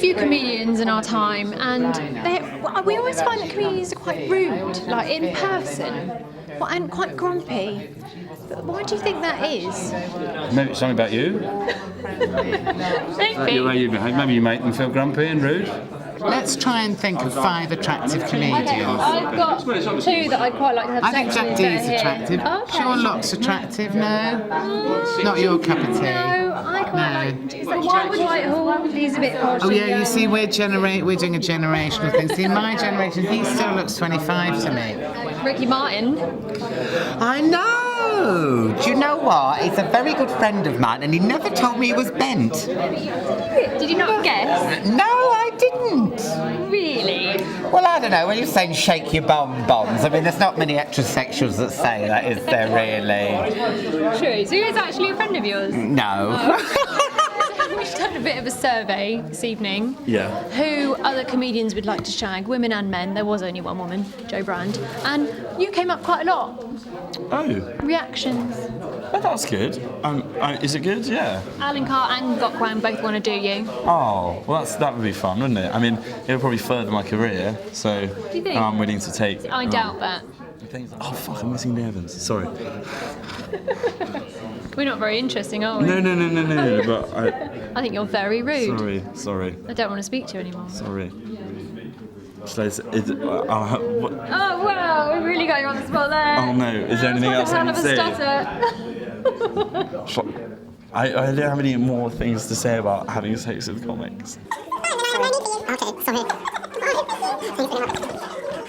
few comedians in our time, and we always find that comedians are quite rude, like in person, and quite grumpy. But why do you think that is? Maybe it's something about you. Maybe. The way you behave. Maybe you make them feel grumpy and rude. Let's try and think of 5 attractive comedians. Okay, I've got 2 that I'd quite like to have I sex think with. Jack D's attractive. Okay. Sean Locke's attractive, no? Not your cup of tea. No, I quite like. Is that Jack Whitehall? He's a bit posh. Oh yeah, you see, we're doing a generational thing. See, in my generation, he still looks 25 to me. Ricky Martin. I know! Do you know what? He's a very good friend of mine, and he never told me he was bent. Did you not guess? No, I didn't. Really? Well, I don't know. When you're saying shake your bombs, I mean, there's not many heterosexuals that say that, is there really? True. So he's actually a friend of yours? No. We've done a bit of a survey this evening. Yeah. Who other comedians would like to shag, women and men. There was only one woman, Jo Brand. And you came up quite a lot. Oh. Reactions. Oh, that's good. Is it good? Yeah. Alan Carr and Gokwan both want to do you. Oh, well, that would be fun, wouldn't it? I mean, it would probably further my career, so Do you think? I'm willing to take... I doubt that. Oh, fuck, I'm missing the Evans. Sorry. We're not very interesting, are we? No, but I think you're very rude. Sorry. I don't want to speak to you anymore. Sorry. Oh wow, we really got you on the spot there. Oh no, is there anything else I Kind can of say? a stutter. I don't have any more things to say about having sex with comics. Okay, sorry.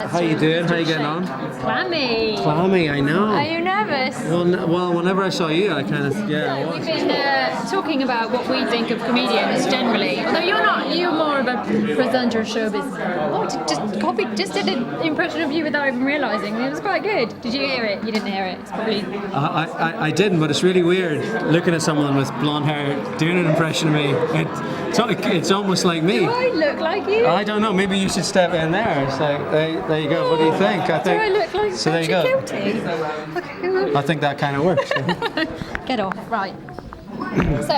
How you doing? How you getting on? Clammy. Clammy, I know. Are you nervous? Well, whenever I saw you, I kind of, I We've was. been talking about what we think of comedians generally. Although you're more of a presenter of show business. Oh, just did an impression of you without even realising. It was quite good. Did you hear it? You didn't hear it. It's probably... I didn't, but it's really weird looking at someone with blonde hair doing an impression of me. It's almost like me. Do I look like you? I don't know. Maybe you should step in there. It's like, there you go. What do you think? I think. Do I look like so? There you go. KIELTY? Okay. I think that kind of works. Get off. Right. So,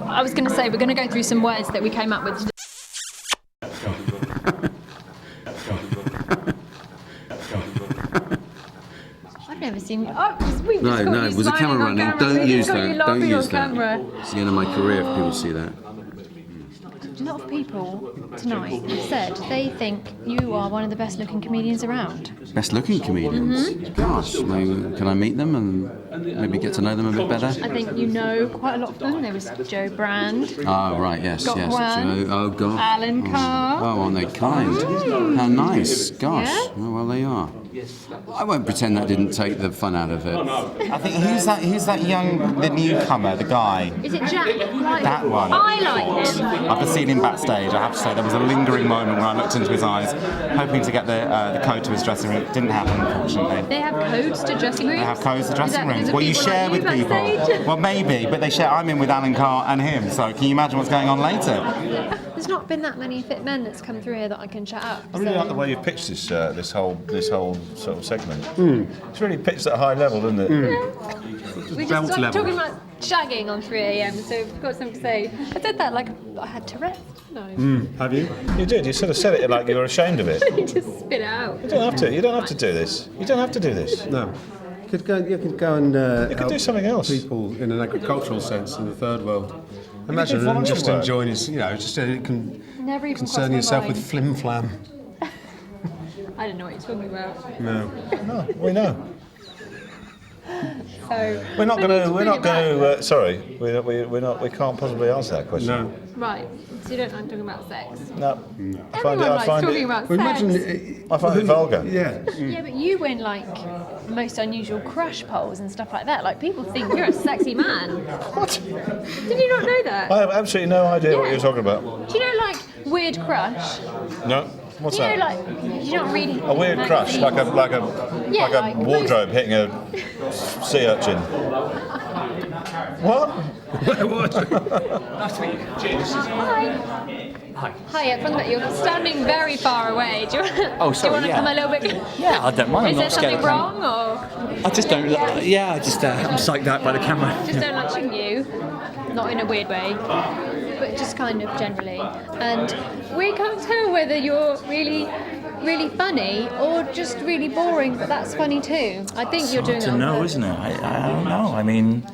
I was going to say we're going to go through some words that we came up with. I've never seen. No, was the camera running? Don't use that. Don't use that. It's the end of my career if people see that. A lot of people tonight have said they think you are one of the best looking comedians around. Best looking comedians? Gosh, maybe, can I meet them and maybe get to know them a bit better? I think you know quite a lot of them. There was Jo Brand. Oh, right, yes. Gokwan. Joe, oh, God. Alan Carr. Oh, aren't they kind? How nice. Gosh. Yeah? Oh, well, they are. I won't pretend that didn't take the fun out of it. I think who's that the newcomer, the guy? Is it Jack? That one. I like him. I've just seen him backstage. I have to say there was a lingering moment where I looked into his eyes, hoping to get the code to his dressing room. It didn't happen, unfortunately. They have codes to dressing rooms? They have codes to dressing rooms. Is that Well, you because of share people with like you people. backstage? Well, maybe, but they share. I'm in with Alan Carr and him. So can you imagine what's going on later? There's not been that many fit men that's come through here that I can chat up. I really like the way you've pitched this whole sort of segment. It's really pitched at a high level, isn't it? We just started talking about shagging on 3 a.m, so we've got something to say. I did that like I had Tourette's. No. Have you? You did. You sort of said it like you were ashamed of it. You just spit it out. You don't have to. You don't have to do this. You don't have to do this. No. You could go and You could do something else. people in an agricultural sense in the third world. Imagine do volunteer just work. enjoying his, just Never even concern crossed my yourself mind. with flim flam. I don't know what you're talking about. No. No, we know. So We're not we need going to. to We're bring not it back. going to. Sorry, we're not. We can't possibly answer that question. No. Right. So you don't like talking about sex? No. Everyone likes talking about Well, sex. imagine. I find it vulgar. Yeah. Yeah, but you win like most unusual crush polls and stuff like that. Like people think you're a sexy man. What? Did you not know that? I have absolutely no idea what Yeah. you're talking about. Do you know like weird crush? No. What's You know, that? like you don't read A weird crush, like a Yeah, like a like wardrobe hitting a sea urchin. What? Hi, yeah, from the back. You're standing very far away. Do you want to come a little bit? Yeah, I don't mind. I'm Is there not scared something of wrong, or I just don't. I'm psyched out by the camera. just don't like seeing you? Not in a weird way. but just kind of generally. And we can't tell whether you're really, really funny or just really boring, but that's funny too. I think you're doing it to on know, purpose. isn't it? I don't know. I mean,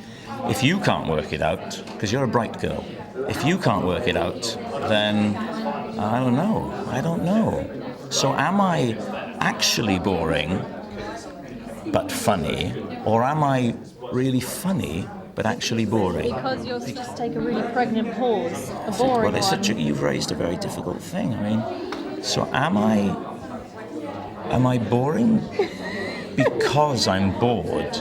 if you can't work it out, because you're a bright girl, if you can't work it out, then I don't know. I don't know. So am I actually boring but funny, or am I really funny but actually boring? Because you'll just take a really pregnant pause, a boring Well, it's one. you've raised a very difficult thing. I mean, so am I boring because I'm bored?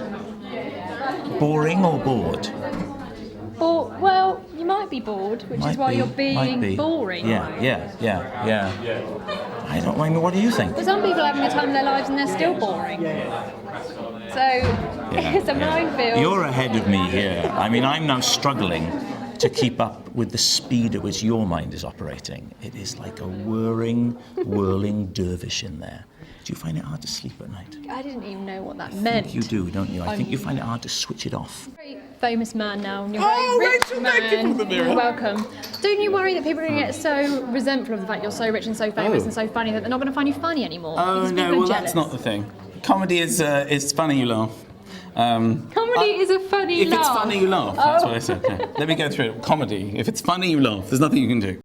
Boring or bored? Well, you might be bored, which is why you're being boring. Yeah. I mean, what do you think? But some people are having the time of their lives and they're still boring. So it's a minefield. You're ahead of me here. I mean, I'm now struggling to keep up with the speed at which your mind is operating. It is like a whirling dervish in there. Do you find it hard to sleep at night? I didn't even know what that meant. You do, don't you? I think you find it hard to switch it off. Very famous man now, and you're a very rich man. thank you for the mirror. You're welcome. Don't you worry that people are going to get so resentful of the fact you're so rich and so famous and so funny that they're not going to find you funny anymore? Oh Because no, people are well jealous. that's not the thing. Comedy is it's funny you laugh. Comedy is a funny If laugh. it's funny you laugh, that's what I said. Yeah. Let me go through it. Comedy. If it's funny you laugh, there's nothing you can do.